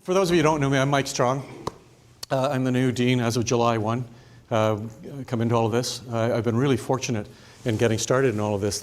For those of you who don't know me, I'm Mike Strong. I'm the new dean as of July 1. Come into all of this. I've been really fortunate in getting started in all of this.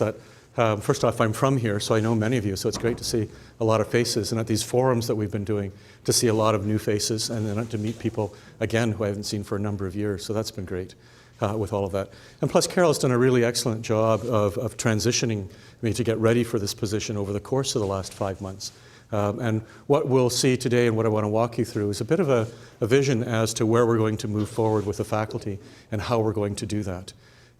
First off, I'm from here, so I know many of you, so it's great to see a lot of faces. And at these forums that we've been doing, to see a lot of new faces and then to meet people, again, who I haven't seen for a number of years. So that's been great with all of that. And plus, Carol's done a really excellent job of transitioning me to get ready for this position over the course of the last 5 months. And what we'll see today and what I want to walk you through is a bit of a vision as to where we're going to move forward with the faculty and how we're going to do that.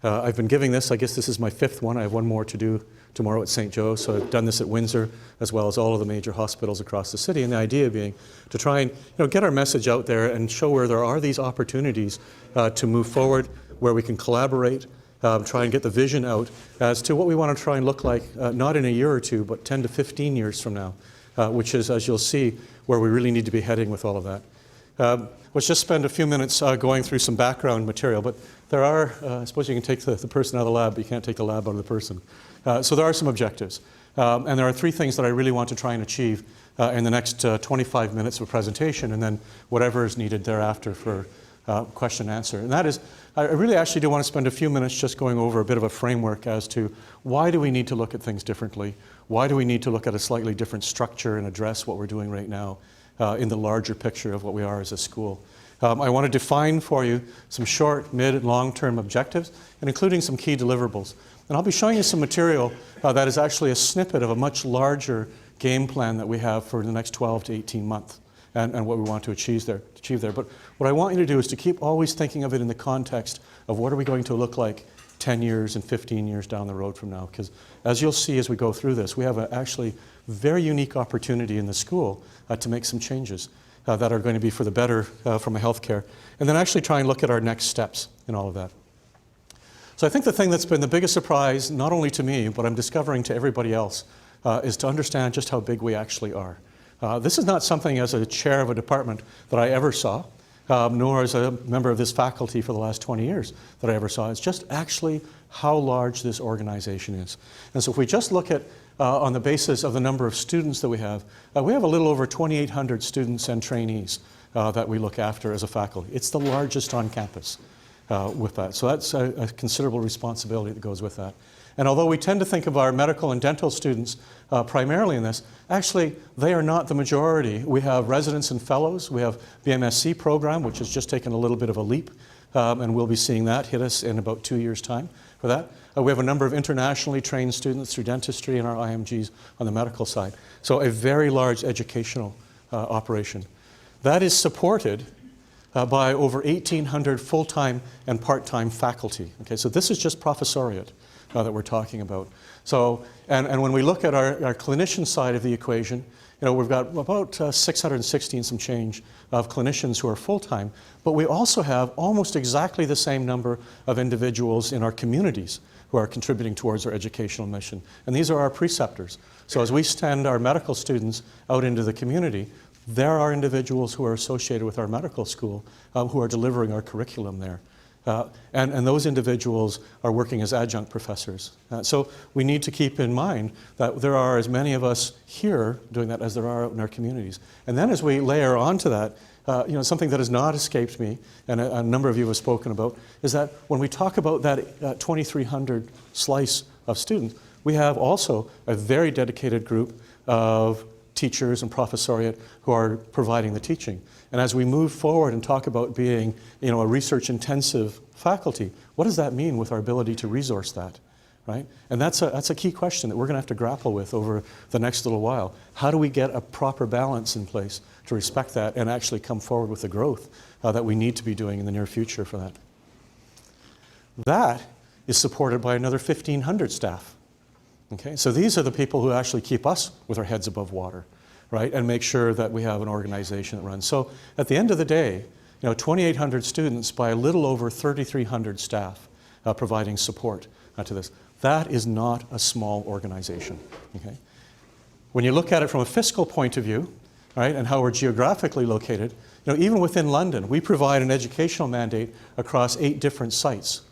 I've been giving this, I guess this is my 5th one. I have one more to do tomorrow at St. Joe. So I've done this at Windsor as well as all of the major hospitals across the city. And the idea being to try and get our message out there and show where there are these opportunities to move forward, where we can collaborate, try and get the vision out as to what we want to try and look like, not in a year or two, but 10 to 15 years from now. Which is, as you'll see, where we really need to be heading with all of that. Let's just spend a few minutes going through some background material, but there are, I suppose you can take the person out of the lab, but you can't take the lab out of the person. So there are some objectives. And there are 3 things that I really want to try and achieve in the next 25 minutes of a presentation, and then whatever is needed thereafter for question and answer. And that is, I really actually do want to spend a few minutes just going over a bit of a framework as to why do we need to look at things differently? Why do we need to look at a slightly different structure and address what we're doing right now in the larger picture of what we are as a school? I want to define for you some short, mid, and long-term objectives, and including some key deliverables. And I'll be showing you some material that is actually a snippet of a much larger game plan that we have for the next 12 to 18 months. And what we want to achieve there. But what I want you to do is to keep always thinking of it in the context of what are we going to look like 10 years and 15 years down the road from now. Because as you'll see as we go through this, we have a actually very unique opportunity in the school to make some changes that are going to be for the better from a healthcare. And then actually try and look at our next steps in all of that. So I think the thing that's been the biggest surprise, not only to me, but I'm discovering to everybody else, is to understand just how big we actually are. This is not something as a chair of a department that I ever saw, nor as a member of this faculty for the last 20 years that I ever saw. It's just actually how large this organization is. And so if we just look at, on the basis of the number of students that we have a little over 2,800 students and trainees that we look after as a faculty. It's the largest on campus with that. So that's a considerable responsibility that goes with that. And although we tend to think of our medical and dental students primarily in this, actually they are not the majority. We have residents and fellows. We have the MSc program, which has just taken a little bit of a leap, and we'll be seeing that hit us in about 2 years' time for that. We have a number of internationally trained students through dentistry and our IMGs on the medical side. So a very large educational operation. That is supported by over 1,800 full-time and part-time faculty. Okay, so this is just professoriate that we're talking about. So, and when we look at our clinician side of the equation, we've got about 660 and some change of clinicians who are full-time, but we also have almost exactly the same number of individuals in our communities who are contributing towards our educational mission. And these are our preceptors. So as we send our medical students out into the community, there are individuals who are associated with our medical school who are delivering our curriculum there. And those individuals are working as adjunct professors. So we need to keep in mind that there are as many of us here doing that as there are out in our communities. And then as we layer onto that, something that has not escaped me, and a number of you have spoken about, is that when we talk about that 2,300 slice of students, we have also a very dedicated group of teachers and professoriate who are providing the teaching. And as we move forward and talk about being, a research-intensive faculty, what does that mean with our ability to resource that, right? And that's a key question that we're going to have to grapple with over the next little while. How do we get a proper balance in place to respect that and actually come forward with the growth that we need to be doing in the near future for that? That is supported by another 1,500 staff. Okay, so these are the people who actually keep us with our heads above water, right, and make sure that we have an organization that runs. So at the end of the day, 2,800 students by a little over 3,300 staff providing support to this. That is not a small organization. Okay, when you look at it from a fiscal point of view, right, and how we're geographically located, even within London, we provide an educational mandate across 8 different sites,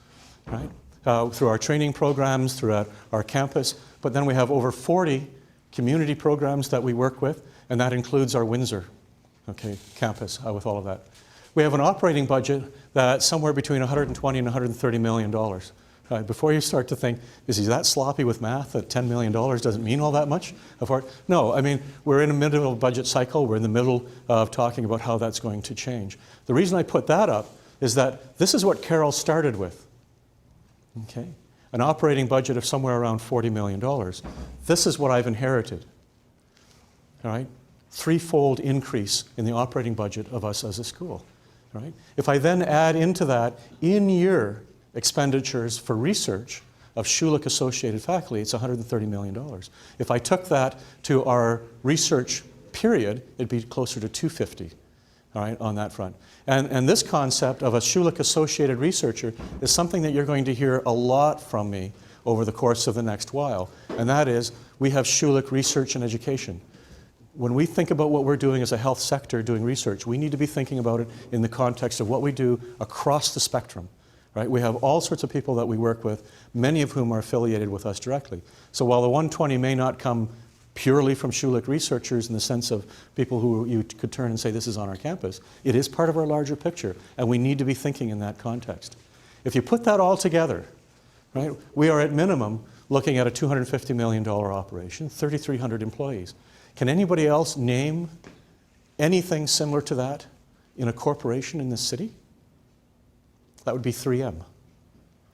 right? Through our training programs, throughout our campus, but then we have over 40 community programs that we work with, and that includes our Windsor okay, campus with all of that. We have an operating budget that's somewhere between 120 and 130 million dollars. Before you start to think, is he that sloppy with math that $10 million doesn't mean all that much? No, I mean, we're in the middle of a budget cycle. We're in the middle of talking about how that's going to change. The reason I put that up is that this is what Carol started with, okay? An operating budget of somewhere around $40 million. This is what I've inherited, all right? Threefold increase in the operating budget of us as a school, right? If I then add into that in-year expenditures for research of Schulich associated faculty, it's $130 million. If I took that to our research period, it'd be closer to 250, all right, on that front. And this concept of a Schulich associated researcher is something that you're going to hear a lot from me over the course of the next while, and that is we have Schulich Research and Education. When we think about what we're doing as a health sector doing research, we need to be thinking about it in the context of what we do across the spectrum. Right? We have all sorts of people that we work with, many of whom are affiliated with us directly. So while the 120 may not come purely from Schulich researchers in the sense of people who you could turn and say this is on our campus, it is part of our larger picture, and we need to be thinking in that context. If you put that all together, right, we are at minimum looking at a $250 million operation, 3,300 employees. Can anybody else name anything similar to that in a corporation in this city? That would be 3M,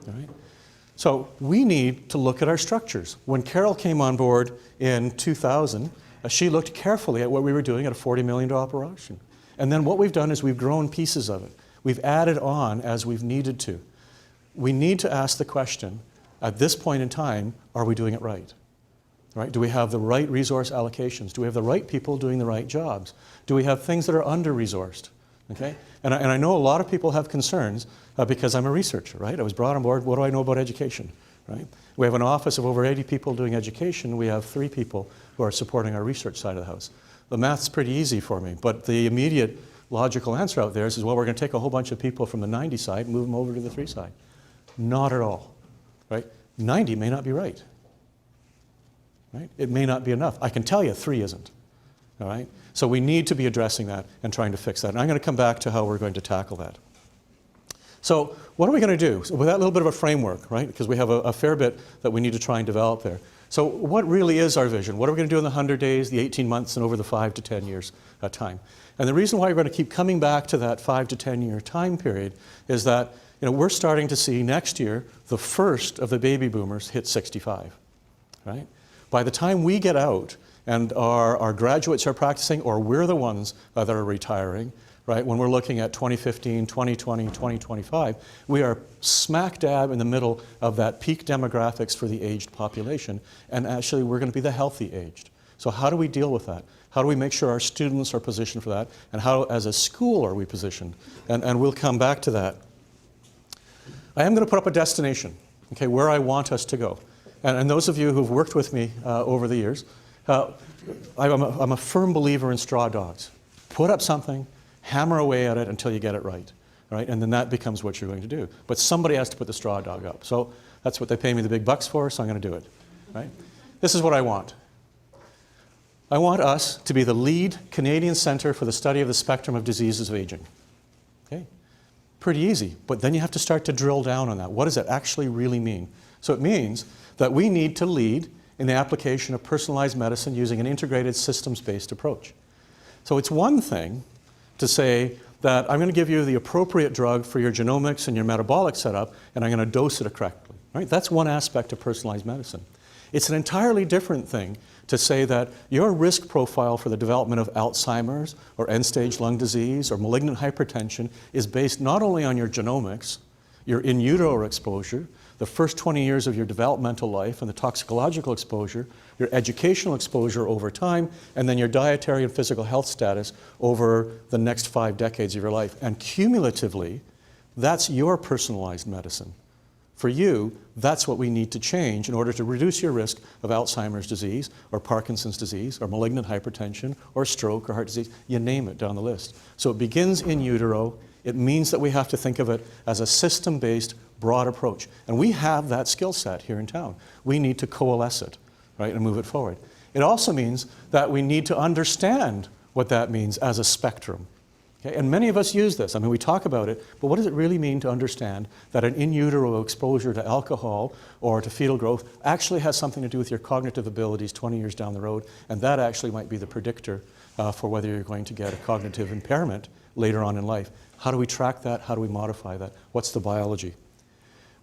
all right? So we need to look at our structures. When Carol came on board in 2000, she looked carefully at what we were doing at a $40 million operation. And then what we've done is we've grown pieces of it. We've added on as we've needed to. We need to ask the question, at this point in time, are we doing it right? Right? Do we have the right resource allocations? Do we have the right people doing the right jobs? Do we have things that are under-resourced? Okay? And I know a lot of people have concerns because I'm a researcher, right? I was brought on board, what do I know about education, right? We have an office of over 80 people doing education. We have 3 people who are supporting our research side of the house. The math's pretty easy for me, but the immediate logical answer out there is, well, we're going to take a whole bunch of people from the 90 side and move them over to the 3 side. Not at all, right? 90 may not be right, right? It may not be enough. I can tell you 3 isn't, all right? So we need to be addressing that and trying to fix that. And I'm going to come back to how we're going to tackle that. So what are we going to do? So with that little bit of a framework, right? Because we have a fair bit that we need to try and develop there. So what really is our vision? What are we going to do in the 100 days, the 18 months, and over the 5 to 10 years time? And the reason why we're going to keep coming back to that 5 to 10 year time period is that we're starting to see next year the first of the baby boomers hit 65, right? By the time we get out and our graduates are practicing, or we're the ones that are retiring, right? When we're looking at 2015, 2020, 2025, we are smack dab in the middle of that peak demographics for the aged population, and actually we're going to be the healthy aged. So how do we deal with that? How do we make sure our students are positioned for that? And how, as a school, are we positioned? And we'll come back to that. I am going to put up a destination, okay, where I want us to go. And those of you who've worked with me over the years, I'm a firm believer in straw dogs. Put up something, hammer away at it until you get it right, right? And then that becomes what you're going to do. But somebody has to put the straw dog up. So that's what they pay me the big bucks for, so I'm going to do it, right? This is what I want. I want us to be the lead Canadian Centre for the Study of the Spectrum of Diseases of Aging. Okay? Pretty easy, but then you have to start to drill down on that. What does that actually really mean? So it means that we need to lead in the application of personalized medicine using an integrated systems-based approach. So it's one thing to say that I'm going to give you the appropriate drug for your genomics and your metabolic setup, and I'm going to dose it correctly. Right? That's one aspect of personalized medicine. It's an entirely different thing to say that your risk profile for the development of Alzheimer's or end-stage lung disease or malignant hypertension is based not only on your genomics, your in utero exposure, the first 20 years of your developmental life and the toxicological exposure, your educational exposure over time, and then your dietary and physical health status over the next 5 decades of your life. And cumulatively, that's your personalized medicine. For you, that's what we need to change in order to reduce your risk of Alzheimer's disease or Parkinson's disease or malignant hypertension or stroke or heart disease, you name it down the list. So it begins in utero. It means that we have to think of it as a system-based, broad approach. And we have that skill set here in town. We need to coalesce it, right, and move it forward. It also means that we need to understand what that means as a spectrum. Okay? And many of us use this. I mean, we talk about it, but what does it really mean to understand that an in utero exposure to alcohol or to fetal growth actually has something to do with your cognitive abilities 20 years down the road, and that actually might be the predictor for whether you're going to get a cognitive impairment later on in life. How do we track that? How do we modify that? What's the biology?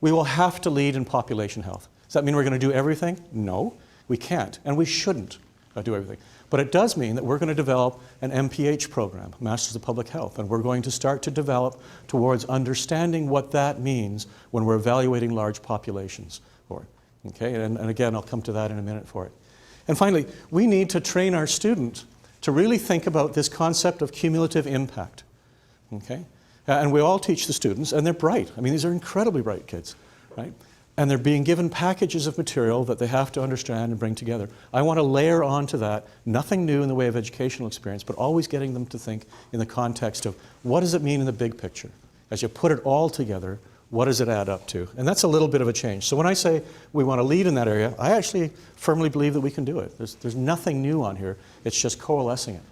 We will have to lead in population health. Does that mean we're going to do everything? No, we can't, and we shouldn't do everything. But it does mean that we're going to develop an MPH program, Masters of Public Health, and we're going to start to develop towards understanding what that means when we're evaluating large populations for it. Okay? And again, I'll come to that in a minute for it. And finally, we need to train our students to really think about this concept of cumulative impact. Okay? And we all teach the students, and they're bright. I mean, these are incredibly bright kids, right? And they're being given packages of material that they have to understand and bring together. I want to layer onto that nothing new in the way of educational experience, but always getting them to think in the context of what does it mean in the big picture? As you put it all together, what does it add up to? And that's a little bit of a change. So when I say we want to lead in that area, I actually firmly believe that we can do it. There's nothing new on here. It's just coalescing it.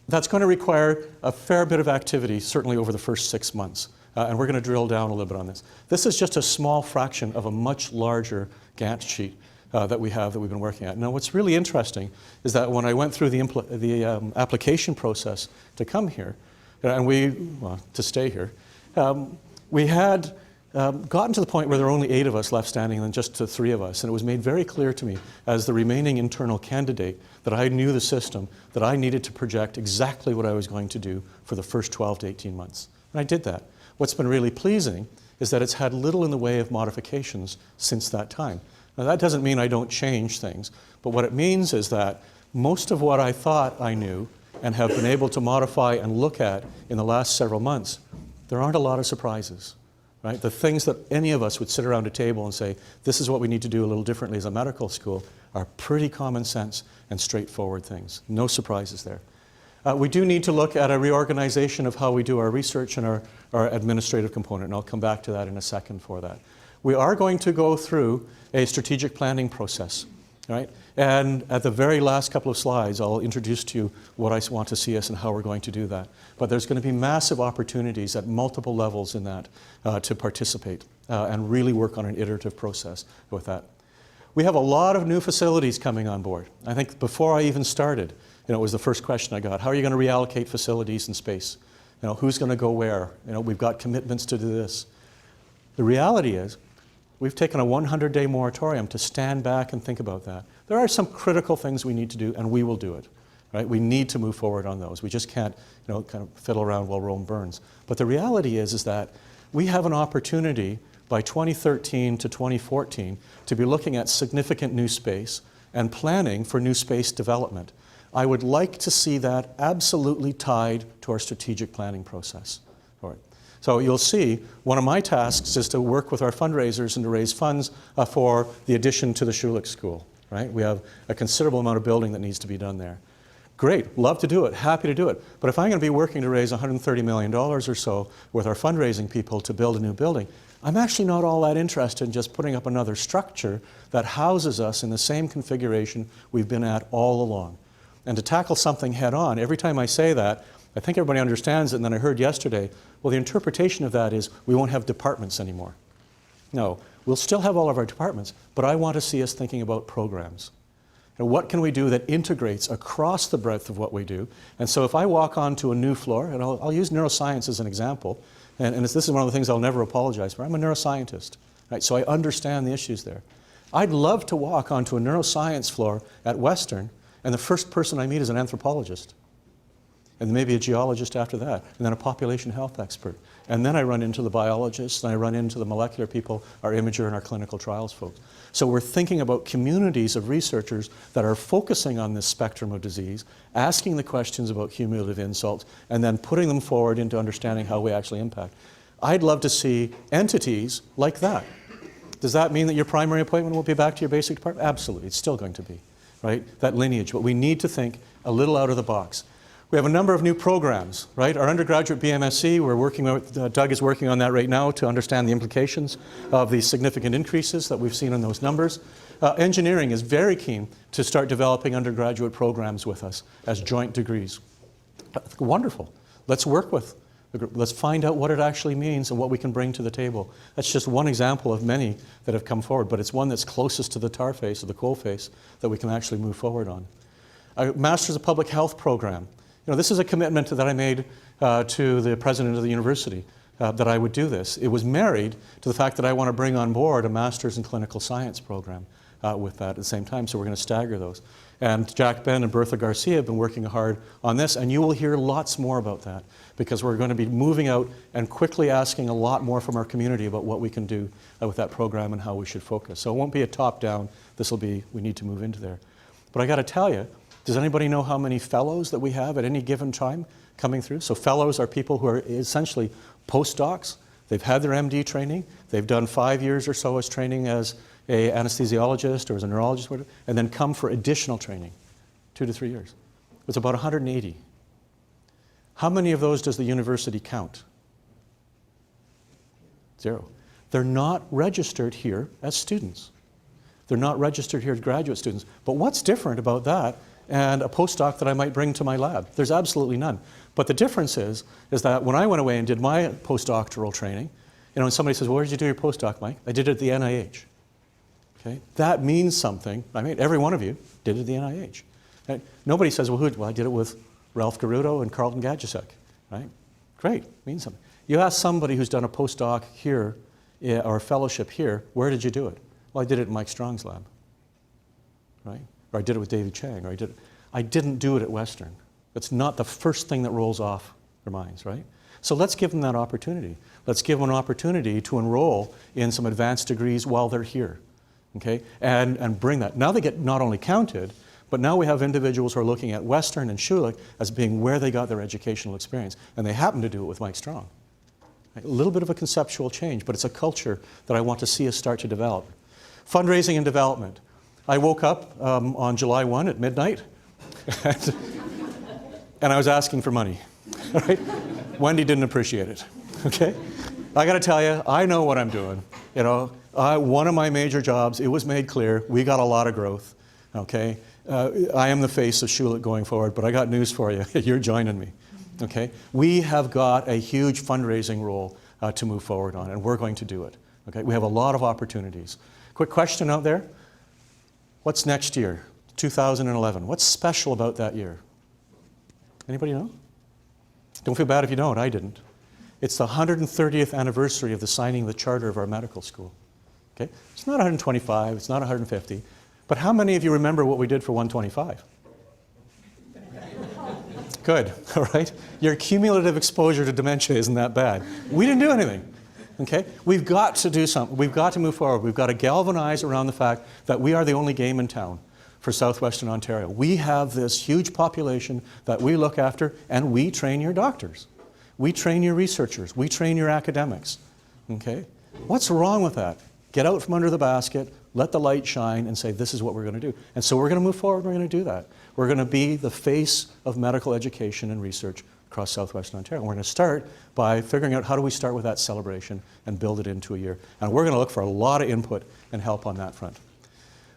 That's going to require a fair bit of activity, certainly over the first 6 months. And we're going to drill down a little bit on this. This is just a small fraction of a much larger Gantt sheet that we've been working at. Now, what's really interesting is that when I went through the application process to come here, and to stay here, we had gotten to the point where there were only 8 of us left standing and then just the 3 of us. And it was made very clear to me as the remaining internal candidate that I knew the system, that I needed to project exactly what I was going to do for the first 12 to 18 months. And I did that. What's been really pleasing is that it's had little in the way of modifications since that time. Now, that doesn't mean I don't change things, but what it means is that most of what I thought I knew and have been able to modify and look at in the last several months, there aren't a lot of surprises. Right? The things that any of us would sit around a table and say, this is what we need to do a little differently as a medical school, are pretty common sense and straightforward things. No surprises there. We do need to look at a reorganization of how we do our research and our administrative component, and I'll come back to that in a second for that. We are going to go through a strategic planning process, right? And at the very last couple of slides, I'll introduce to you what I want to see us and how we're going to do that. But there's going to be massive opportunities at multiple levels in that to participate and really work on an iterative process with that. We have a lot of new facilities coming on board. I think before I even started, it was the first question I got. How are you going to reallocate facilities and space? Who's going to go where? We've got commitments to do this. The reality is, we've taken a 100-day moratorium to stand back and think about that. There are some critical things we need to do, and we will do it. Right? We need to move forward on those. We just can't, kind of fiddle around while Rome burns. But the reality is that we have an opportunity by 2013 to 2014 to be looking at significant new space and planning for new space development. I would like to see that absolutely tied to our strategic planning process. All right. So you'll see, one of my tasks is to work with our fundraisers and to raise funds for the addition to the Schulich School. Right? We have a considerable amount of building that needs to be done there. Great, love to do it, happy to do it. But if I'm going to be working to raise $130 million or so with our fundraising people to build a new building, I'm actually not all that interested in just putting up another structure that houses us in the same configuration we've been at all along. And to tackle something head on, every time I say that, I think everybody understands it, and then I heard yesterday, well, the interpretation of that is we won't have departments anymore. No, we'll still have all of our departments, but I want to see us thinking about programs. And what can we do that integrates across the breadth of what we do? And so if I walk onto a new floor, and I'll use neuroscience as an example, and this is one of the things I'll never apologize for. I'm a neuroscientist, right? So I understand the issues there. I'd love to walk onto a neuroscience floor at Western, and the first person I meet is an anthropologist, and maybe a geologist after that, and then a population health expert. And then I run into the biologists, and I run into the molecular people, our imager and our clinical trials folks. So we're thinking about communities of researchers that are focusing on this spectrum of disease, asking the questions about cumulative insults, and then putting them forward into understanding how we actually impact. I'd love to see entities like that. Does that mean that your primary appointment will be back to your basic department? Absolutely, it's still going to be, right? That lineage, but we need to think a little out of the box. We have a number of new programs, right? Our undergraduate BMSc, we're working with, Doug is working on that right now to understand the implications of the significant increases that we've seen in those numbers. Engineering is very keen to start developing undergraduate programs with us as joint degrees. Wonderful. Let's work with the group. Let's find out what it actually means and what we can bring to the table. That's just one example of many that have come forward, but it's one that's closest to the tar face or the coal face that we can actually move forward on. A Masters of Public Health program. This is a commitment that I made to the president of the university, that I would do this. It was married to the fact that I want to bring on board a Masters in Clinical Science program with that at the same time, so we're going to stagger those. And Jack Ben and Bertha Garcia have been working hard on this, and you will hear lots more about that because we're going to be moving out and quickly asking a lot more from our community about what we can do with that program and how we should focus. So it won't be a top-down, this will be, we need to move into there. But I got to tell you, does anybody know how many fellows that we have at any given time coming through? So fellows are people who are essentially postdocs. They've had their MD training. They've done 5 years or so as training as an anesthesiologist or as a neurologist, and then come for additional training, 2 to 3 years. It's about 180. How many of those does the university count? 0. They're not registered here as students. They're not registered here as graduate students. But what's different about that and a postdoc that I might bring to my lab? There's absolutely none. But the difference is that when I went away and did my postdoctoral training, when somebody says, well, where did you do your postdoc, Mike? I did it at the NIH. Okay? That means something. I mean, every one of you did it at the NIH. Right? Nobody says, well, well, I did it with Ralph Garudo and Carlton Gadjusek. Right? Great, means something. You ask somebody who's done a postdoc here or a fellowship here, where did you do it? Well, I did it in Mike Strong's lab. Right? Or I did it with David Chang, or I didn't do it at Western. That's not the first thing that rolls off their minds, right? So let's give them that opportunity. Let's give them an opportunity to enroll in some advanced degrees while they're here, okay? And bring that. Now they get not only counted, but now we have individuals who are looking at Western and Schulich as being where they got their educational experience, and they happen to do it with Mike Strong. Right? A little bit of a conceptual change, but it's a culture that I want to see us start to develop. Fundraising and development. I woke up on July 1 at midnight, and I was asking for money. Right? Wendy didn't appreciate it. Okay? I got to tell you, I know what I'm doing. One of my major jobs, it was made clear, we got a lot of growth. Okay? I am the face of Schulich going forward, but I got news for you. You're joining me. Okay? We have got a huge fundraising role to move forward on, and we're going to do it. Okay? We have a lot of opportunities. Quick question out there. What's next year? 2011. What's special about that year? Anybody know? Don't feel bad if you don't. I didn't. It's the 130th anniversary of the signing of the charter of our medical school. Okay? It's not 125, it's not 150. But how many of you remember what we did for 125? Good, all right? Your cumulative exposure to dementia isn't that bad. We didn't do anything. Okay? We've got to do something. We've got to move forward. We've got to galvanize around the fact that we are the only game in town for southwestern Ontario. We have this huge population that we look after, and we train your doctors. We train your researchers. We train your academics. Okay? What's wrong with that? Get out from under the basket, let the light shine, and say, this is what we're going to do. And so we're going to move forward, we're going to do that. We're going to be the face of medical education and research across southwestern Ontario. And we're going to start by figuring out how do we start with that celebration and build it into a year. And we're going to look for a lot of input and help on that front.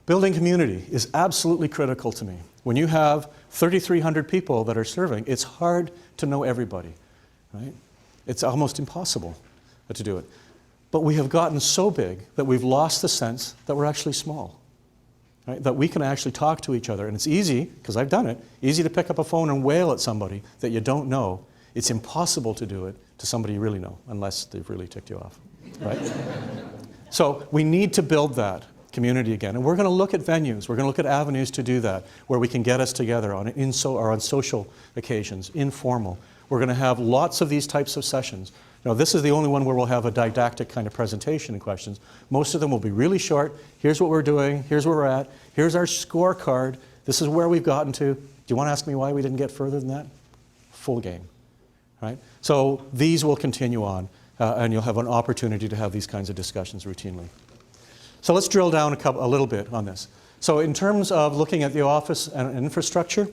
Building community is absolutely critical to me. When you have 3,300 people that are serving, it's hard to know everybody, right? It's almost impossible to do it. But we have gotten so big that we've lost the sense that we're actually small, right? That we can actually talk to each other. And it's easy, because I've done it, easy to pick up a phone and wail at somebody that you don't know. It's impossible to do it to somebody you really know, unless they've really ticked you off, right? So we need to build that community again. And we're going to look at venues. We're going to look at avenues to do that, where we can get us together on social occasions, informal. We're going to have lots of these types of sessions. Now, this is the only one where we'll have a didactic kind of presentation and questions. Most of them will be really short. Here's what we're doing. Here's where we're at. Here's our scorecard. This is where we've gotten to. Do you want to ask me why we didn't get further than that? Full game, right? So these will continue on, and you'll have an opportunity to have these kinds of discussions routinely. So let's drill down a little bit on this. So in terms of looking at the office and infrastructure,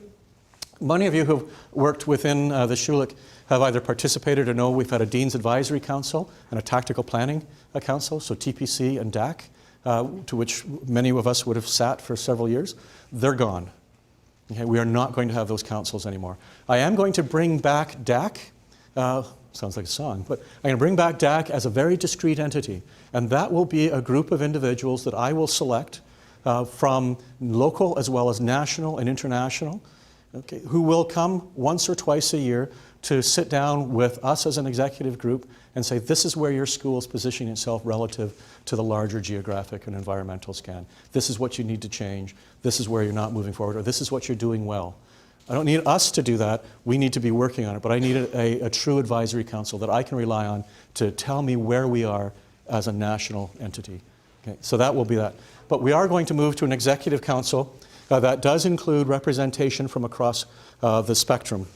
many of you who've worked within the Schulich have either participated or know we've had a Dean's Advisory Council and a Tactical Planning Council, so TPC and DAC to which many of us would have sat for several years, they're gone. Okay, we are not going to have those councils anymore. I am going to bring back DAC. Sounds like a song, but I'm going to bring back DAC as a very discrete entity. And that will be a group of individuals that I will select from local as well as national and international, okay, who will come once or twice a year to sit down with us as an executive group and say, this is where your school is positioning itself relative to the larger geographic and environmental scan. This is what you need to change. This is where you're not moving forward, or this is what you're doing well. I don't need us to do that. We need to be working on it, but I need a true advisory council that I can rely on to tell me where we are as a national entity. Okay, so that will be that. But we are going to move to an executive council that does include representation from across the spectrum.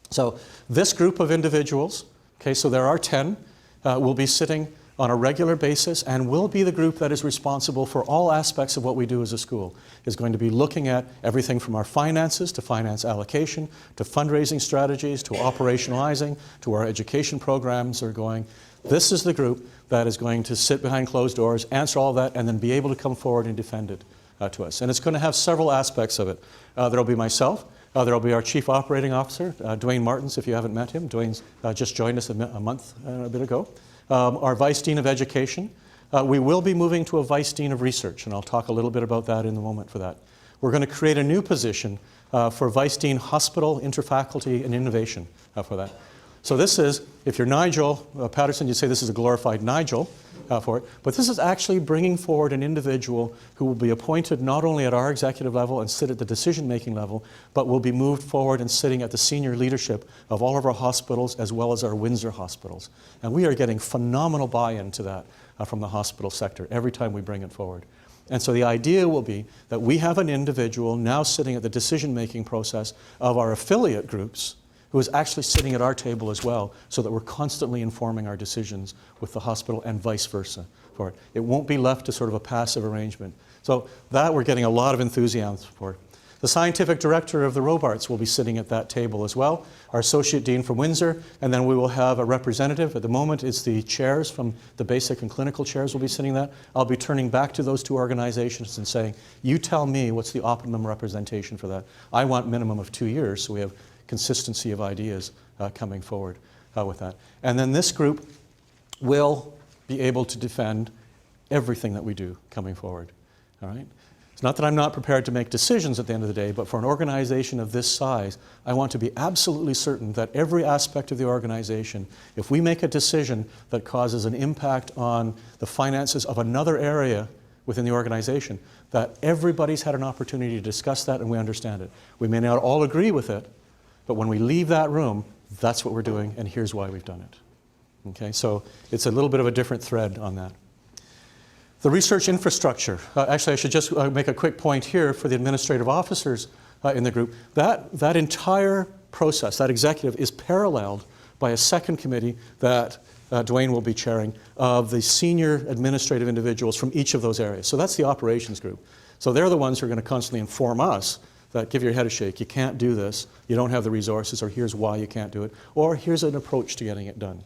So this group of individuals, okay, so there are 10, will be sitting on a regular basis and will be the group that is responsible for all aspects of what we do as a school. Is going to be looking at everything from our finances to finance allocation, to fundraising strategies, to operationalizing, to our education programs are going. This is the group that is going to sit behind closed doors, answer all that, and then be able to come forward and defend it to us. And it's going to have several aspects of it. There will be myself. There will be our Chief Operating Officer, Dwayne Martins, if you haven't met him. Dwayne's just joined us a month a bit ago. Our Vice Dean of Education. We will be moving to a Vice Dean of Research, and I'll talk a little bit about that in a moment for that. We're going to create a new position for Vice Dean Hospital, Interfaculty, and Innovation for that. So this is, if you're Nigel Patterson, you'd say this is a glorified Nigel for it, but this is actually bringing forward an individual who will be appointed not only at our executive level and sit at the decision-making level, but will be moved forward and sitting at the senior leadership of all of our hospitals as well as our Windsor hospitals. And we are getting phenomenal buy-in to that from the hospital sector every time we bring it forward. And so the idea will be that we have an individual now sitting at the decision-making process of our affiliate groups who is actually sitting at our table as well, so that we're constantly informing our decisions with the hospital and vice versa for it. It won't be left to sort of a passive arrangement. So that we're getting a lot of enthusiasm for. The scientific director of the Robarts will be sitting at that table as well, our associate dean from Windsor, and then we will have a representative. At the moment, it's the chairs from the basic and clinical chairs will be sitting there. I'll be turning back to those two organizations and saying, you tell me what's the optimum representation for that. I want minimum of 2 years, so we have consistency of ideas coming forward with that. And then this group will be able to defend everything that we do coming forward. All right? It's not that I'm not prepared to make decisions at the end of the day, but for an organization of this size, I want to be absolutely certain that every aspect of the organization, if we make a decision that causes an impact on the finances of another area within the organization, that everybody's had an opportunity to discuss that and we understand it. We may not all agree with it, but when we leave that room, that's what we're doing, and here's why we've done it. Okay, so it's a little bit of a different thread on that. The research infrastructure. Actually, I should just make a quick point here for the administrative officers in the group. That entire process, that executive, is paralleled by a second committee that Dwayne will be chairing of the senior administrative individuals from each of those areas. So that's the operations group. So they're the ones who are going to constantly inform us that give your head a shake, you can't do this, you don't have the resources, or here's why you can't do it, or here's an approach to getting it done.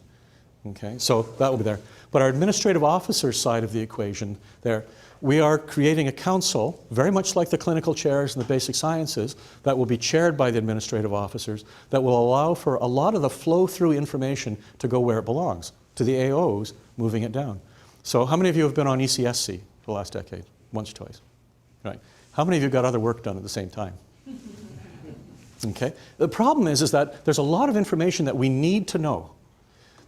Okay, so that will be there. But our administrative officer side of the equation there, we are creating a council, very much like the clinical chairs and the basic sciences, that will be chaired by the administrative officers, that will allow for a lot of the flow-through information to go where it belongs, to the AOs moving it down. So how many of you have been on ECSC for the last decade? Once or twice? Right. How many of you got other work done at the same time? Okay. The problem is that there's a lot of information that we need to know.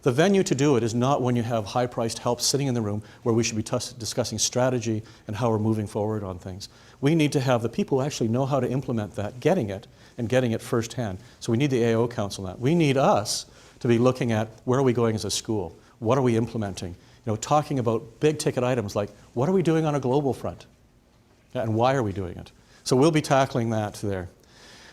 The venue to do it is not when you have high-priced help sitting in the room where we should be discussing strategy and how we're moving forward on things. We need to have the people who actually know how to implement that, getting it, and getting it firsthand. So we need the AO council on that. We need us to be looking at where are we going as a school? What are we implementing? You know, talking about big-ticket items like what are we doing on a global front? And why are we doing it? So we'll be tackling that there.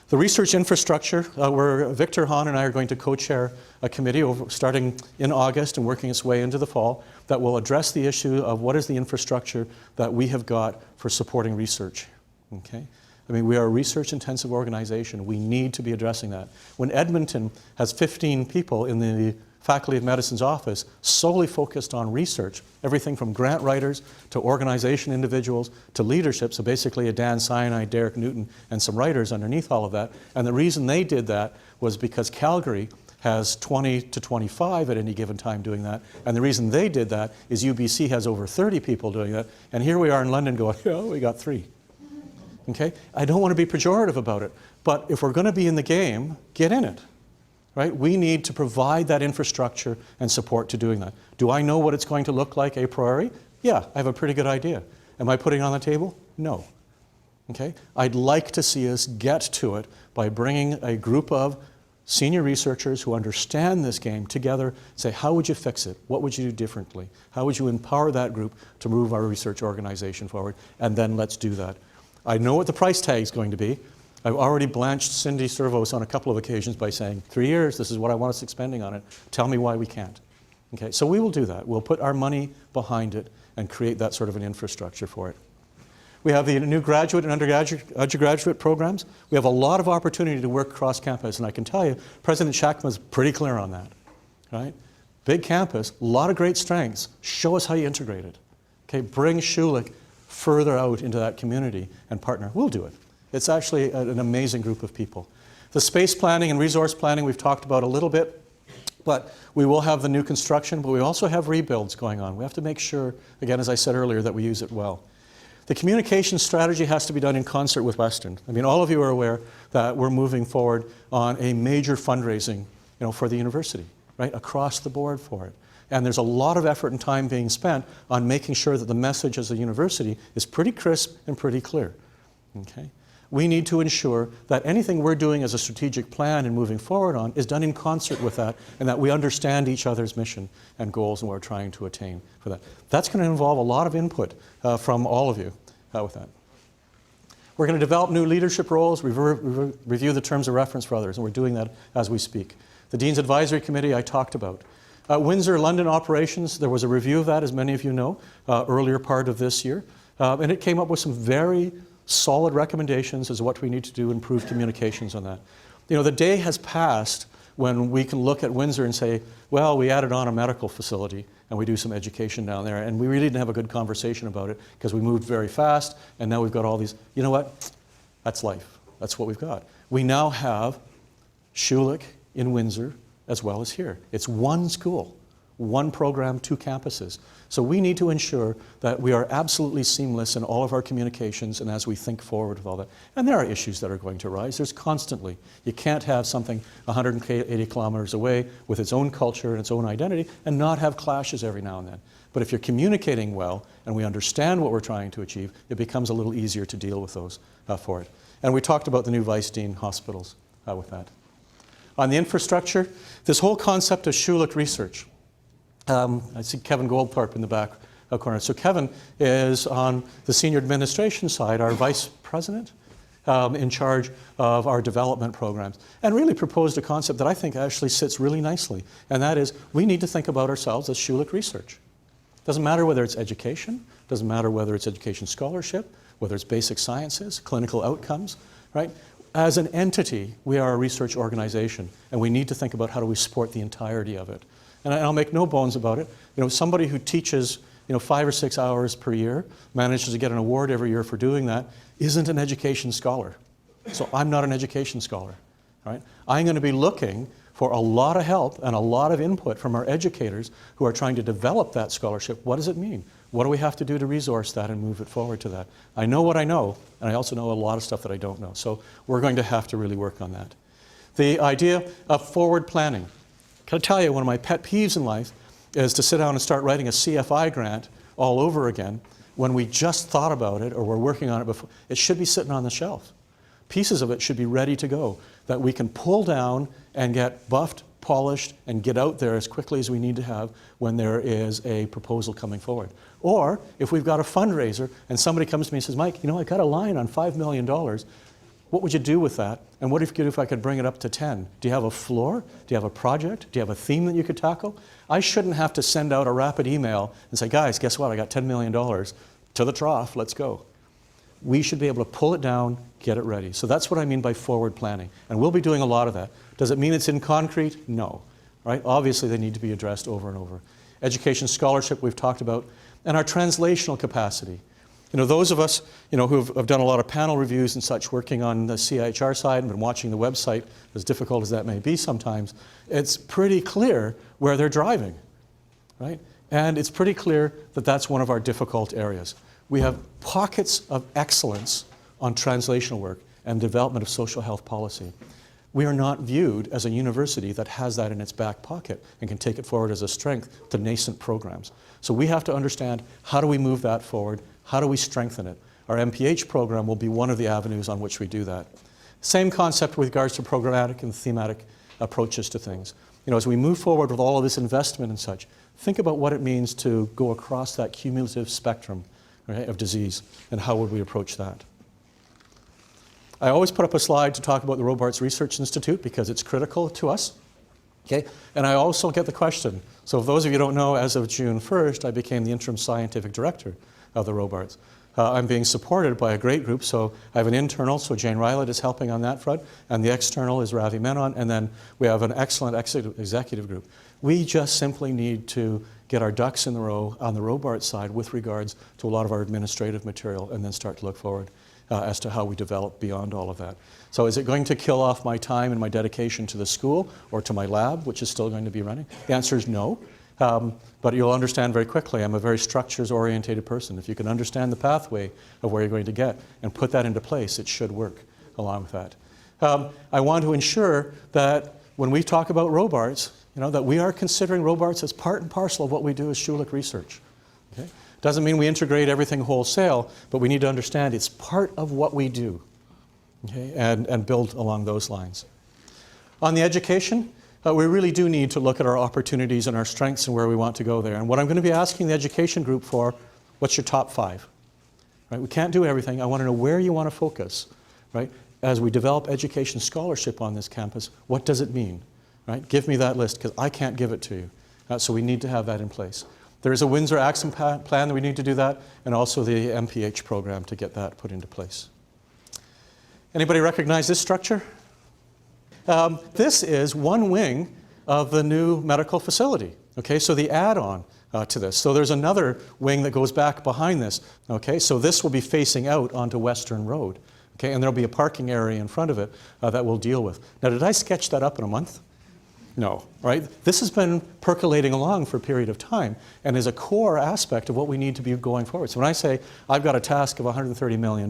The research infrastructure, where Victor Hahn and I are going to co-chair a committee starting in August and working its way into the fall that will address the issue of what is the infrastructure that we have got for supporting research. Okay? I mean, we are a research-intensive organization. We need to be addressing that. When Edmonton has 15 people in the Faculty of Medicine's office solely focused on research, everything from grant writers to organization individuals to leadership, so basically a Dan Cyanide, Derek Newton, and some writers underneath all of that. And the reason they did that was because Calgary has 20 to 25 at any given time doing that. And the reason they did that is UBC has over 30 people doing that. And here we are in London going, oh, we got 3. Okay? I don't want to be pejorative about it, but if we're going to be in the game, get in it. Right? We need to provide that infrastructure and support to doing that. Do I know what it's going to look like a priori? Yeah, I have a pretty good idea. Am I putting it on the table? No. Okay? I'd like to see us get to it by bringing a group of senior researchers who understand this game together, say, how would you fix it? What would you do differently? How would you empower that group to move our research organization forward? And then let's do that. I know what the price tag is going to be. I've already blanched Cindy Servos on a couple of occasions by saying, 3 years, this is what I want us expending on it. Tell me why we can't. Okay, so we will do that. We'll put our money behind it and create that sort of an infrastructure for it. We have the new graduate and undergraduate programs. We have a lot of opportunity to work across campus, and I can tell you, President Shackman is pretty clear on that. Right? Big campus, a lot of great strengths. Show us how you integrate it. Okay, bring Schulich further out into that community and partner. We'll do it. It's actually an amazing group of people. The space planning and resource planning we've talked about a little bit, but we will have the new construction, but we also have rebuilds going on. We have to make sure, again, as I said earlier, that we use it well. The communication strategy has to be done in concert with Western. I mean, all of you are aware that we're moving forward on a major fundraising, for the university, right, across the board for it. And there's a lot of effort and time being spent on making sure that the message as a university is pretty crisp and pretty clear. Okay? We need to ensure that anything we're doing as a strategic plan and moving forward on is done in concert with that, and that we understand each other's mission and goals and what we're trying to attain for that. That's going to involve a lot of input from all of you with that. We're going to develop new leadership roles, review the terms of reference for others, and we're doing that as we speak. The Dean's Advisory Committee I talked about. Windsor London operations, there was a review of that, as many of you know, earlier part of this year, and it came up with some very solid recommendations as to what we need to do to improve communications on that. The day has passed when we can look at Windsor and say, well, we added on a medical facility and we do some education down there, and we really didn't have a good conversation about it because we moved very fast, and now we've got all these. You know what? That's life. That's what we've got. We now have Schulich in Windsor as well as here. It's one school, one program, 2 campuses. So we need to ensure that we are absolutely seamless in all of our communications and as we think forward with all that. And there are issues that are going to arise. There's constantly. You can't have something 180 kilometers away with its own culture and its own identity and not have clashes every now and then. But if you're communicating well and we understand what we're trying to achieve, it becomes a little easier to deal with those for it. And we talked about the new Vice Dean hospitals with that. On the infrastructure, this whole concept of Schulich Research. I see Kevin Goldthorpe in the back corner. So Kevin is on the senior administration side, our vice president, in charge of our development programs, and really proposed a concept that I think actually sits really nicely, and that is we need to think about ourselves as Schulich Research. Doesn't matter whether it's education, doesn't matter whether it's education scholarship, whether it's basic sciences, clinical outcomes, right? As an entity, we are a research organization, and we need to think about how do we support the entirety of it. And I'll make no bones about it. Somebody who teaches 5 or 6 hours per year, manages to get an award every year for doing that, isn't an education scholar. So I'm not an education scholar. Right? I'm going to be looking for a lot of help and a lot of input from our educators who are trying to develop that scholarship. What does it mean? What do we have to do to resource that and move it forward to that? I know what I know, and I also know a lot of stuff that I don't know. So we're going to have to really work on that. The idea of forward planning. Can I tell you, one of my pet peeves in life is to sit down and start writing a CFI grant all over again when we just thought about it or we're working on it before. It should be sitting on the shelf. Pieces of it should be ready to go that we can pull down and get buffed, polished, and get out there as quickly as we need to have when there is a proposal coming forward. Or if we've got a fundraiser and somebody comes to me and says, Mike, I got a line on $5 million. What would you do with that? And what if I could bring it up to 10? Do you have a floor? Do you have a project? Do you have a theme that you could tackle? I shouldn't have to send out a rapid email and say, guys, guess what? I got $10 million to the trough. Let's go. We should be able to pull it down, get it ready. So that's what I mean by forward planning. And we'll be doing a lot of that. Does it mean it's in concrete? No. All right? Obviously, they need to be addressed over and over. Education scholarship we've talked about, and our translational capacity. Those of us, who have done a lot of panel reviews and such, working on the CIHR side and been watching the website, as difficult as that may be sometimes, it's pretty clear where they're driving, right? And it's pretty clear that that's one of our difficult areas. We have pockets of excellence on translational work and development of social health policy. We are not viewed as a university that has that in its back pocket and can take it forward as a strength to nascent programs. So we have to understand, how do we move that forward? How do we strengthen it? Our MPH program will be one of the avenues on which we do that. Same concept with regards to programmatic and thematic approaches to things. As we move forward with all of this investment and such, think about what it means to go across that cumulative spectrum, right, of disease, and how would we approach that? I always put up a slide to talk about the Robarts Research Institute because it's critical to us. Okay? And I also get the question. So if those of you who don't know, as of June 1st, I became the interim scientific director of the Robarts. I'm being supported by a great group. So I have an internal, so Jane Rylett is helping on that front, and the external is Ravi Menon, and then we have an excellent executive group. We just simply need to get our ducks in the row on the Robarts side with regards to a lot of our administrative material, and then start to look forward as to how we develop beyond all of that. So is it going to kill off my time and my dedication to the school or to my lab, which is still going to be running? The answer is no. But you'll understand very quickly, I'm a very structures-oriented person. If you can understand the pathway of where you're going to get and put that into place, it should work along with that. I want to ensure that when we talk about Robarts, that we are considering Robarts as part and parcel of what we do as Schulich Research. Okay? Doesn't mean we integrate everything wholesale, but we need to understand it's part of what we do, okay? And build along those lines. On the education, we really do need to look at our opportunities and our strengths and where we want to go there. And what I'm going to be asking the education group for, what's your top 5? Right? We can't do everything. I want to know where you want to focus. Right? As we develop education scholarship on this campus, what does it mean? Right? Give me that list, because I can't give it to you. So we need to have that in place. There is a Windsor Action Plan that we need to do that, and also the MPH program to get that put into place. Anybody recognize this structure? This is one wing of the new medical facility. Okay, so the add-on to this. So there's another wing that goes back behind this. Okay, so this will be facing out onto Western Road. Okay, and there'll be a parking area in front of it that we'll deal with. Now, did I sketch that up in a month? No, right? This has been percolating along for a period of time and is a core aspect of what we need to be going forward. So when I say I've got a task of $130 million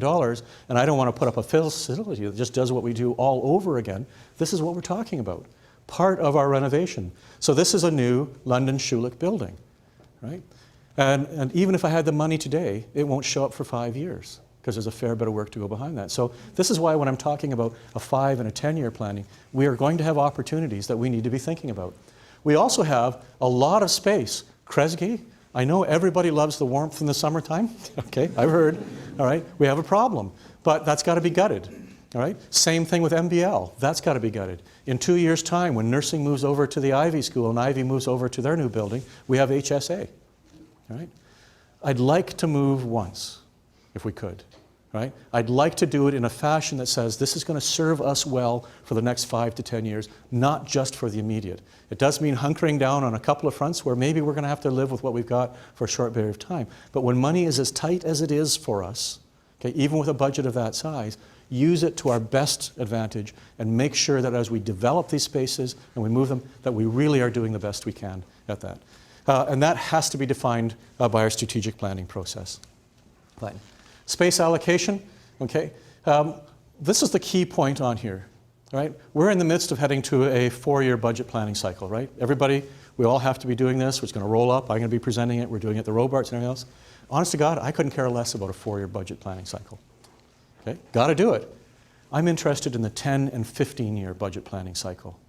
and I don't want to put up a facility that just does what we do all over again, this is what we're talking about. Part of our renovation. So this is a new London Schulich building, right? And even if I had the money today, it won't show up for 5 years, because there's a fair bit of work to go behind that. So this is why when I'm talking about a 5 and a 10-year planning, we are going to have opportunities that we need to be thinking about. We also have a lot of space. Kresge, I know everybody loves the warmth in the summertime. Okay, I've heard. All right, we have a problem, but that's got to be gutted. All right, same thing with MBL. That's got to be gutted. In 2 years' time, when nursing moves over to the Ivy School and Ivy moves over to their new building, we have HSA. All right, I'd like to move once, if we could. Right? I'd like to do it in a fashion that says this is going to serve us well for the next 5 to 10 years, not just for the immediate. It does mean hunkering down on a couple of fronts where maybe we're going to have to live with what we've got for a short period of time. But when money is as tight as it is for us, okay, even with a budget of that size, use it to our best advantage and make sure that as we develop these spaces and we move them, that we really are doing the best we can at that. And that has to be defined by our strategic planning process. Fine. Space allocation, okay. This is the key point on here, right? We're in the midst of heading to a 4-year budget planning cycle, right? Everybody, we all have to be doing this. It's going to roll up. I'm going to be presenting it. We're doing it at the Robarts and everything else. Honest to God, I couldn't care less about a 4-year budget planning cycle. Okay, got to do it. I'm interested in the 10 and 15-year budget planning cycle.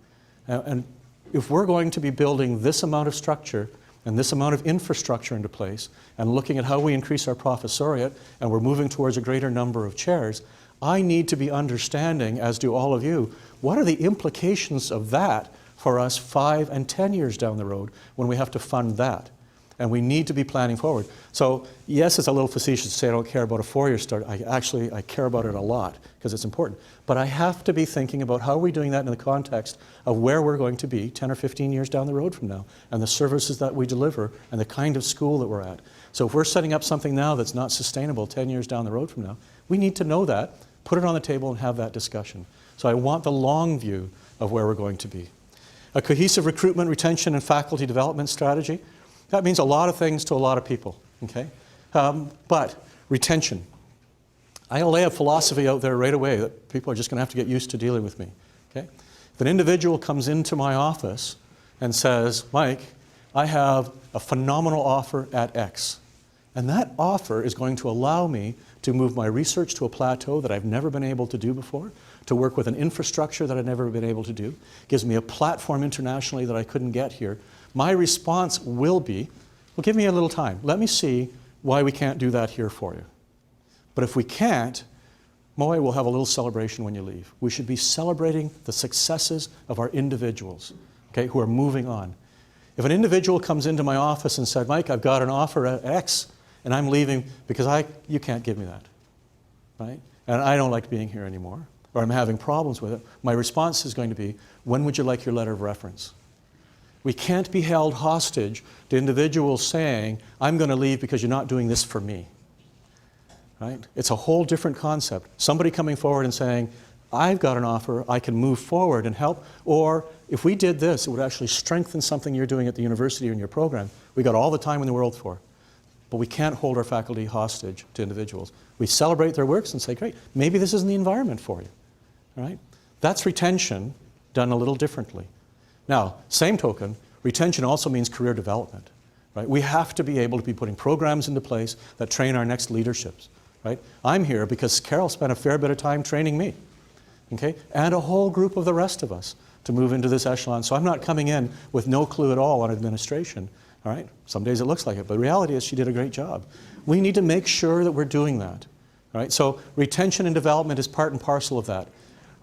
And if we're going to be building this amount of structure and this amount of infrastructure into place, and looking at how we increase our professoriate, and we're moving towards a greater number of chairs, I need to be understanding, as do all of you, what are the implications of that for us 5 and 10 years down the road when we have to fund that? And we need to be planning forward. So yes, it's a little facetious to say I don't care about a 4-year start. I care about it a lot because it's important. But I have to be thinking about how are we doing that in the context of where we're going to be 10 or 15 years down the road from now, and the services that we deliver, and the kind of school that we're at. So if we're setting up something now that's not sustainable 10 years down the road from now, we need to know that, put it on the table, and have that discussion. So I want the long view of where we're going to be. A cohesive recruitment, retention, and faculty development strategy. That means a lot of things to a lot of people, okay? But retention. I lay a philosophy out there right away that people are just going to have to get used to dealing with me, okay? If an individual comes into my office and says, Mike, I have a phenomenal offer at X, and that offer is going to allow me to move my research to a plateau that I've never been able to do before, to work with an infrastructure that I've never been able to do, gives me a platform internationally that I couldn't get here. My response will be, well, give me a little time. Let me see why we can't do that here for you. But if we can't, Moe will have a little celebration when you leave. We should be celebrating the successes of our individuals, okay, who are moving on. If an individual comes into my office and said, Mike, I've got an offer at X, and I'm leaving because you can't give me that, right? And I don't like being here anymore, or I'm having problems with it, my response is going to be, when would you like your letter of reference? We can't be held hostage to individuals saying, I'm going to leave because you're not doing this for me. Right? It's a whole different concept. Somebody coming forward and saying, I've got an offer, I can move forward and help, or if we did this, it would actually strengthen something you're doing at the university or in your program. We got all the time in the world for. But we can't hold our faculty hostage to individuals. We celebrate their works and say, great, maybe this isn't the environment for you. All right? That's retention done a little differently. Now, same token, retention also means career development. Right? We have to be able to be putting programs into place that train our next leaderships. Right? I'm here because Carol spent a fair bit of time training me, okay? And a whole group of the rest of us to move into this echelon. So I'm not coming in with no clue at all on administration. All right? Some days it looks like it, but the reality is she did a great job. We need to make sure that we're doing that. All right? So retention and development is part and parcel of that.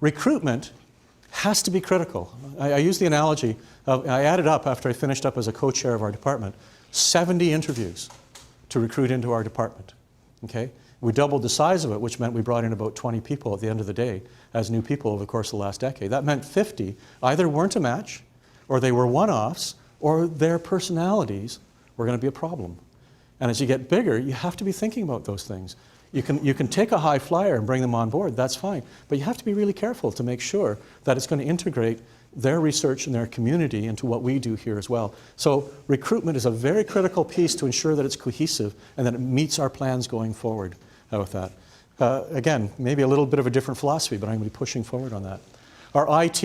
Recruitment has to be critical. I use the analogy of, I added up after I finished up as a co-chair of our department, 70 interviews to recruit into our department. Okay? We doubled the size of it, which meant we brought in about 20 people at the end of the day as new people over the course of the last decade. That meant 50 either weren't a match, or they were one-offs, or their personalities were going to be a problem. And as you get bigger, you have to be thinking about those things. You can take a high flyer and bring them on board, that's fine. But you have to be really careful to make sure that it's going to integrate their research and their community into what we do here as well. So recruitment is a very critical piece to ensure that it's cohesive and that it meets our plans going forward with that. Again, maybe a little bit of a different philosophy, but I'm going to be pushing forward on that. Our IT,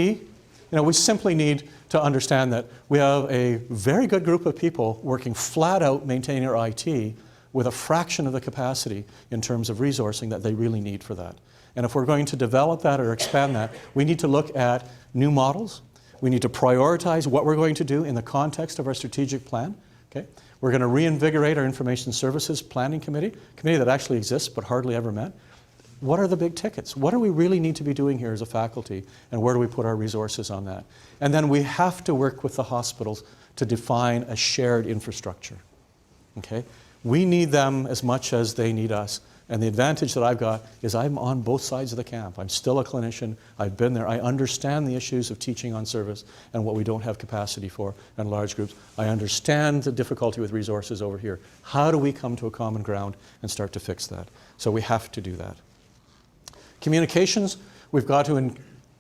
we simply need to understand that we have a very good group of people working flat out maintaining our IT with a fraction of the capacity in terms of resourcing that they really need for that. And if we're going to develop that or expand that, we need to look at new models. We need to prioritize what we're going to do in the context of our strategic plan. Okay? We're going to reinvigorate our Information Services Planning Committee, a committee that actually exists but hardly ever met. What are the big tickets? What do we really need to be doing here as a faculty, and where do we put our resources on that? And then we have to work with the hospitals to define a shared infrastructure. Okay? We need them as much as they need us. And the advantage that I've got is I'm on both sides of the camp. I'm still a clinician. I've been there. I understand the issues of teaching on service and what we don't have capacity for in large groups. I understand the difficulty with resources over here. How do we come to a common ground and start to fix that? So we have to do that. Communications, we've got to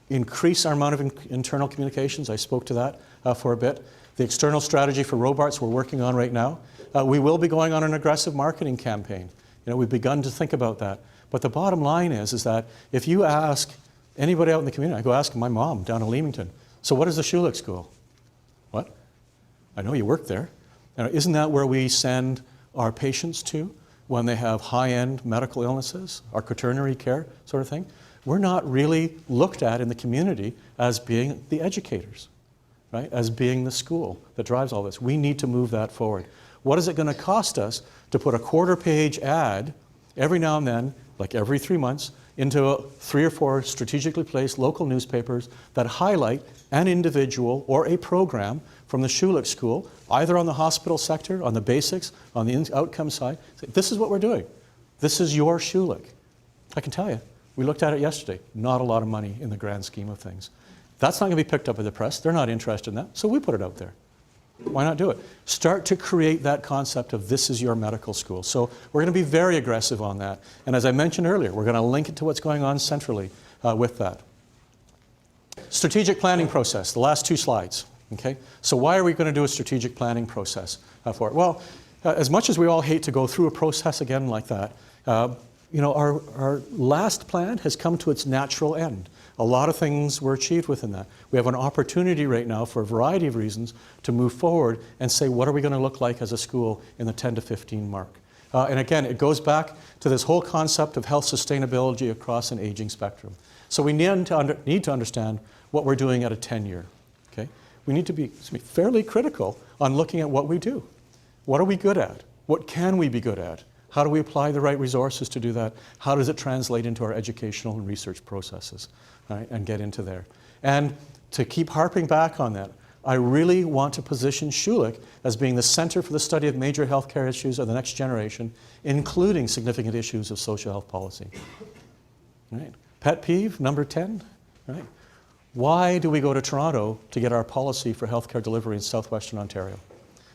increase our amount of internal communications. I spoke to that for a bit. The external strategy for Robarts we're working on right now. We will be going on an aggressive marketing campaign. We've begun to think about that. But the bottom line is that if you ask anybody out in the community, I go ask my mom down in Leamington, so what is the Schulich School? What? I know you work there. Isn't that where we send our patients to when they have high-end medical illnesses, our quaternary care sort of thing? We're not really looked at in the community as being the educators, right? As being the school that drives all this. We need to move that forward. What is it going to cost us to put a quarter-page ad every now and then, like every 3 months, into 3 or 4 strategically placed local newspapers that highlight an individual or a program from the Schulich School, either on the hospital sector, on the basics, on the outcome side. Say, this is what we're doing. This is your Schulich. I can tell you, we looked at it yesterday. Not a lot of money in the grand scheme of things. That's not going to be picked up by the press. They're not interested in that, so we put it out there. Why not do it? Start to create that concept of this is your medical school. So we're going to be very aggressive on that. And as I mentioned earlier, we're going to link it to what's going on centrally with that. Strategic planning process, the last 2 slides. Okay? So why are we going to do a strategic planning process for it? Well, as much as we all hate to go through a process again like that, you know, our last plan has come to its natural end. A lot of things were achieved within that. We have an opportunity right now for a variety of reasons to move forward and say, what are we going to look like as a school in the 10 to 15 mark? And again, it goes back to this whole concept of health sustainability across an aging spectrum. So we need to understand what we're doing at a 10-year. Okay? We need to be fairly critical on looking at what we do. What are we good at? What can we be good at? How do we apply the right resources to do that? How does it translate into our educational and research processes? Right, and get into there. And to keep harping back on that, I really want to position Schulich as being the center for the study of major healthcare issues of the next generation, including significant issues of social health policy. Right. Pet peeve, number 10. Right. Why do we go to Toronto to get our policy for healthcare delivery in southwestern Ontario?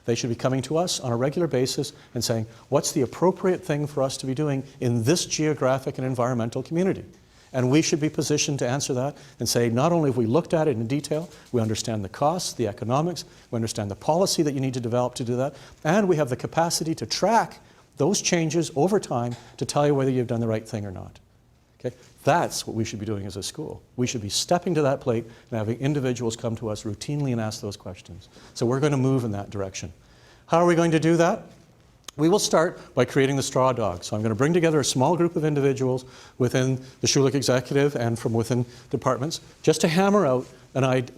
They should be coming to us on a regular basis and saying, what's the appropriate thing for us to be doing in this geographic and environmental community? And we should be positioned to answer that and say, not only have we looked at it in detail, we understand the costs, the economics, we understand the policy that you need to develop to do that, and we have the capacity to track those changes over time to tell you whether you've done the right thing or not. Okay? That's what we should be doing as a school. We should be stepping to that plate and having individuals come to us routinely and ask those questions. So we're going to move in that direction. How are we going to do that? We will start by creating the straw dog. So I'm going to bring together a small group of individuals within the Schulich executive and from within departments just to hammer out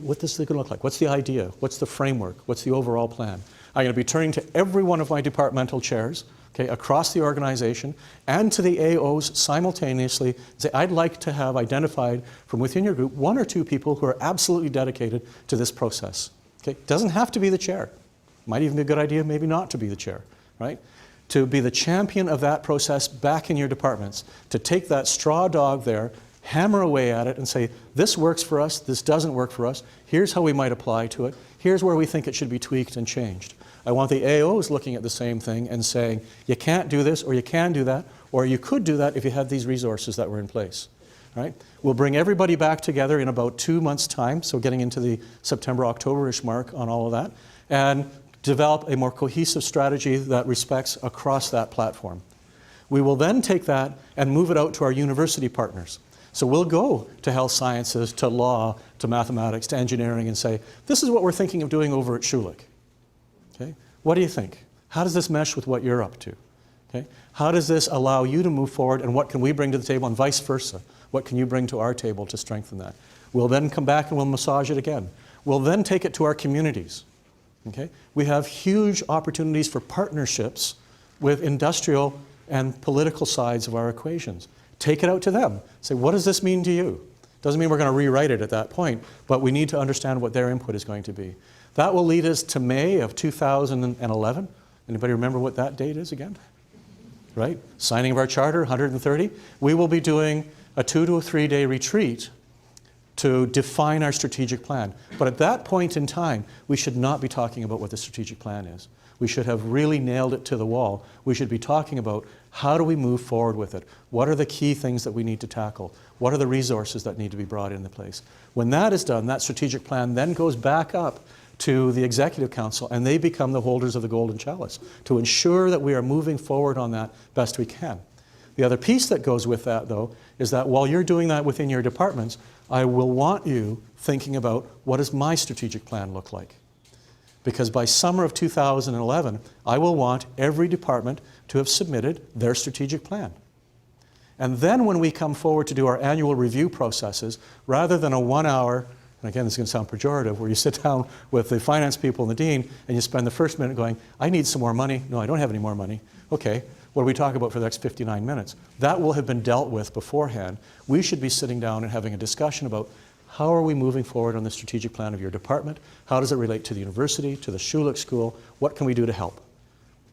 what this is going to look like. What's the idea? What's the framework? What's the overall plan? I'm going to be turning to every one of my departmental chairs, okay, across the organization and to the AOs simultaneously and say, I'd like to have identified from within your group 1 or 2 people who are absolutely dedicated to this process. Okay? It doesn't have to be the chair. Might even be a good idea maybe not to be the chair. Right? To be the champion of that process back in your departments, to take that straw dog there, hammer away at it and say, this works for us, this doesn't work for us, here's how we might apply to it, here's where we think it should be tweaked and changed. I want the AOs looking at the same thing and saying, you can't do this, or you can do that, or you could do that if you had these resources that were in place. Right? We'll bring everybody back together in about 2 months' time, so getting into the September, October-ish mark on all of that, and develop a more cohesive strategy that respects across that platform. We will then take that and move it out to our university partners. So we'll go to health sciences, to law, to mathematics, to engineering and say, this is what we're thinking of doing over at Schulich. Okay? What do you think? How does this mesh with what you're up to? Okay? How does this allow you to move forward, and what can we bring to the table, and vice versa? What can you bring to our table to strengthen that? We'll then come back and we'll massage it again. We'll then take it to our communities. Okay? We have huge opportunities for partnerships with industrial and political sides of our equations. Take it out to them. Say, what does this mean to you? Doesn't mean we're going to rewrite it at that point, but we need to understand what their input is going to be. That will lead us to May of 2011. Anybody remember what that date is again? Right? Signing of our charter, 130. We will be doing a 2 to 3 day retreat to define our strategic plan. But at that point in time, we should not be talking about what the strategic plan is. We should have really nailed it to the wall. We should be talking about how do we move forward with it? What are the key things that we need to tackle? What are the resources that need to be brought into place? When that is done, that strategic plan then goes back up to the Executive Council, and they become the holders of the golden chalice to ensure that we are moving forward on that best we can. The other piece that goes with that, though, is that while you're doing that within your departments, I will want you thinking about what does my strategic plan look like? Because by summer of 2011, I will want every department to have submitted their strategic plan. And then when we come forward to do our annual review processes, rather than a 1 hour, and again, this is going to sound pejorative, where you sit down with the finance people and the dean, and you spend the first minute going, I need some more money. No, I don't have any more money. Okay, what do we talk about for the next 59 minutes? That will have been dealt with beforehand. We should be sitting down and having a discussion about how are we moving forward on the strategic plan of your department? How does it relate to the university, to the Schulich School? What can we do to help?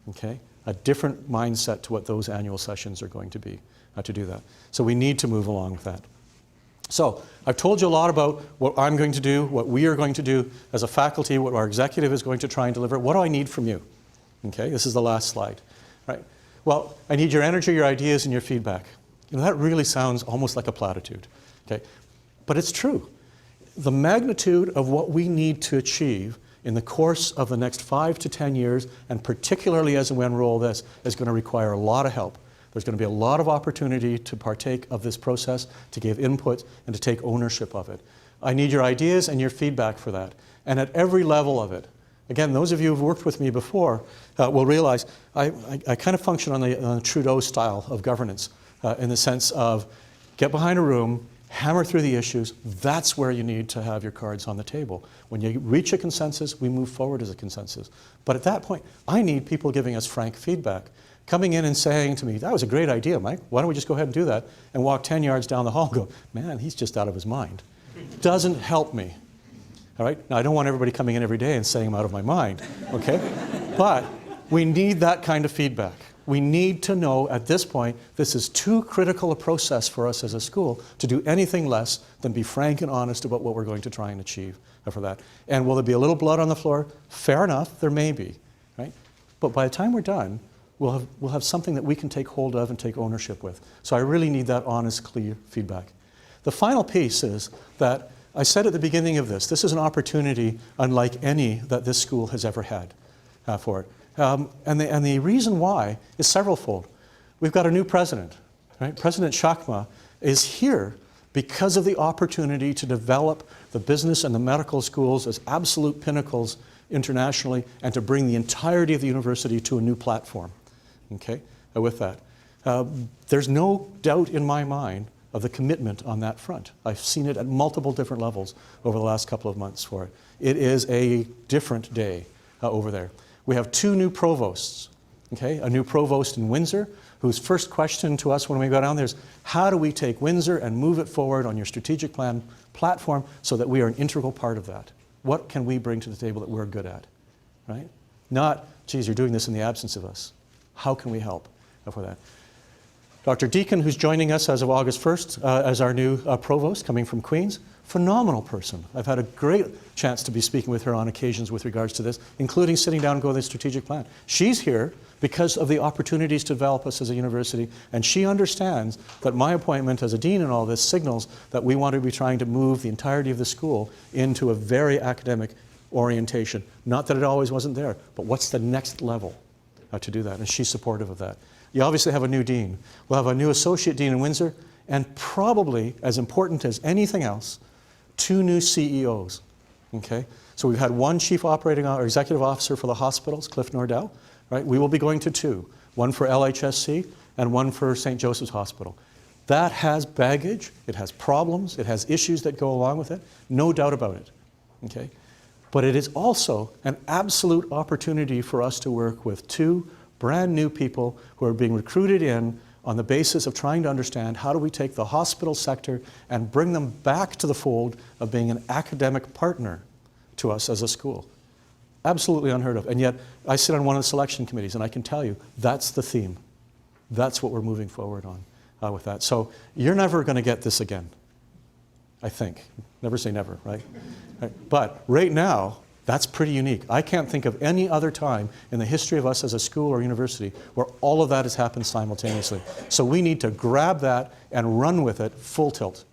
Okay? A different mindset to what those annual sessions are going to be to do that. So we need to move along with that. So I've told you a lot about what I'm going to do, what we are going to do as a faculty, what our executive is going to try and deliver. What do I need from you? Okay, this is the last slide. Right. Well, I need your energy, your ideas, and your feedback. You know, that really sounds almost like a platitude. Okay, but it's true. The magnitude of what we need to achieve in the course of the next 5 to 10 years, and particularly as we unroll this, is going to require a lot of help. There's going to be a lot of opportunity to partake of this process, to give input, and to take ownership of it. I need your ideas and your feedback for that. And at every level of it. Again, those of you who've worked with me before will realize I kind of function on the Trudeau style of governance in the sense of get behind a room, hammer through the issues. That's where you need to have your cards on the table. When you reach a consensus, we move forward as a consensus. But at that point, I need people giving us frank feedback. Coming in and saying to me, that was a great idea, Mike. Why don't we just go ahead and do that? And walk 10 yards down the hall and go, man, he's just out of his mind. Doesn't help me. All right? Now, I don't want everybody coming in every day and saying I'm out of my mind, okay? But we need that kind of feedback. We need to know at this point, this is too critical a process for us as a school to do anything less than be frank and honest about what we're going to try and achieve for that. And will there be a little blood on the floor? Fair enough, there may be, right? But by the time we're done, we'll have something that we can take hold of and take ownership with. So I really need that honest, clear feedback. The final piece is that I said at the beginning of this is an opportunity unlike any that this school has ever had for it. And the reason why is severalfold. We've got a new president, right? President Chakma is here because of the opportunity to develop the business and the medical schools as absolute pinnacles internationally and to bring the entirety of the university to a new platform. Okay, with that. There's no doubt in my mind of the commitment on that front. I've seen it at multiple different levels over the last couple of months for it. It is a different day over there. We have 2 new provosts, okay? A new provost in Windsor, whose first question to us when we go down there is, how do we take Windsor and move it forward on your strategic plan platform so that we are an integral part of that? What can we bring to the table that we're good at, right? Not, geez, you're doing this in the absence of us. How can we help for that? Dr. Deacon, who's joining us as of August 1st as our new provost coming from Queens, phenomenal person. I've had a great chance to be speaking with her on occasions with regards to this, including sitting down and going to the strategic plan. She's here because of the opportunities to develop us as a university, and she understands that my appointment as a dean and all this signals that we want to be trying to move the entirety of the school into a very academic orientation. Not that it always wasn't there, but what's the next level to do that, and she's supportive of that. You obviously have a new dean. We'll have a new associate dean in Windsor, and probably, as important as anything else, 2 new CEOs, okay? So we've had 1 chief operating or executive officer for the hospitals, Cliff Nordell, right? We will be going to 2, one for LHSC and one for St. Joseph's Hospital. That has baggage, it has problems, it has issues that go along with it, no doubt about it, okay? But it is also an absolute opportunity for us to work with 2 brand new people who are being recruited in on the basis of trying to understand how do we take the hospital sector and bring them back to the fold of being an academic partner to us as a school. Absolutely unheard of. And yet, I sit on one of the selection committees, and I can tell you, that's the theme. That's what we're moving forward on with that. So you're never going to get this again, I think. Never say never, right? But right now, that's pretty unique. I can't think of any other time in the history of us as a school or university where all of that has happened simultaneously. So we need to grab that and run with it full tilt.